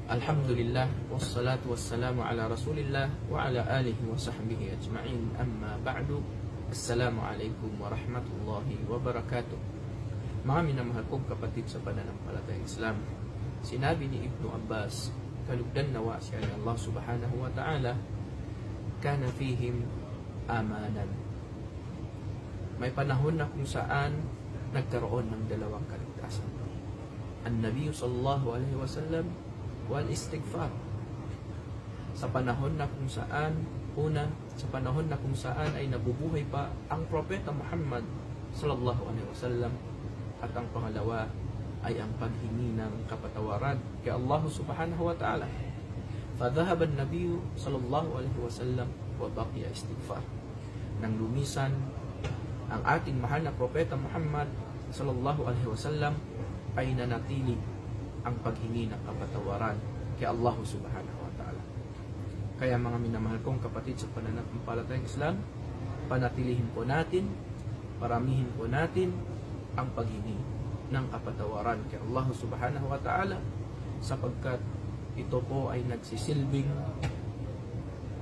Alhamdulillah, wassalatu wassalamu ala rasulillah wa ala alihi wa sahbihi ajma'in, amma ba'du. Assalamu alaikum wa rahmatullahi wa barakatuh. Mga minamahal kong kapatid sa pananampalatayang Islam, sinabi ni Ibnu Abbas, kalugdan nawa siya ni Allah subhanahu wa ta'ala, kana fihim amanan. May panahon na kung saan nagkaroon ng dalawang kaligtasan, an-Nabi sallallahu alaihi wasallam wal istighfar. Sa panahon na kung saan, sa panahon na kung saan ay nabubuhay pa ang Propeta Muhammad sallallahu alaihi wasallam, at ang pangalawa ay ang paghingi ng kapatawaran kay Allah subhanahu wa ta'ala. Fadhahaba an-Nabi sallallahu alaihi wasallam wa baqiya istighfar. Nang lumisan ang ating mahal na Propeta Muhammad sallallahu alaihi wasallam, ay nanatili ang paghingi ng kapatawaran kay Allah subhanahu wa ta'ala. Kaya mga minamahal kong kapatid sa pananampalatayang Islam, panatilihin po natin, paramihin po natin ang paghingi ng kapatawaran kay Allah subhanahu wa ta'ala, sapagkat ito po ay nagsisilbing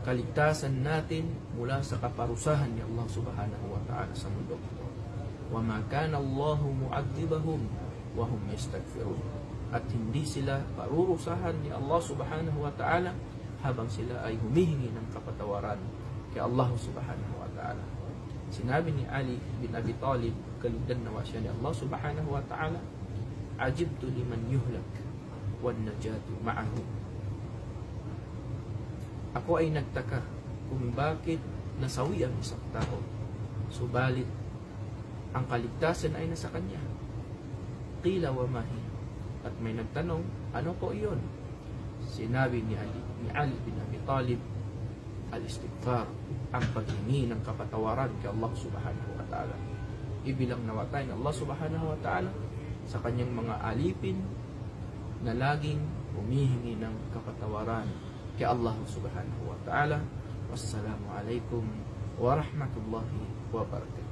kaligtasan natin mula sa kaparusahan ni Allah subhanahu wa ta'ala sa mundo. Wa ma kana Allahu mu'adzibahum wa hum yastaghfirun. At hindi sila parurusahan ni Allah subhanahu wa ta'ala habang sila ay humihingi ng kapatawaran kay Allah subhanahu wa ta'ala. Sinabi ni Ali bin Abi Talib, kalugdan nawa siya ni Allah subhanahu wa ta'ala, ajibtu liman yuhlak wan najatu ma'ahu. Ako ay nagtaka kung bakit nasawi ang isang tao, subalit ang kaligtasan ay nasa kanya. Qila wa mahi. At may nagtanong, ano po iyon? Sinabi ni Ali bin Abi Talib, al-istighfar, ang paghingi ng kapatawaran kay Allah subhanahu wa ta'ala. Ibilang nawatay ng Allah subhanahu wa ta'ala sa kanyang mga alipin na laging humihingi ng kapatawaran kay Allah subhanahu wa ta'ala. Wassalamu alaikum wa rahmatullahi wa barakatuh.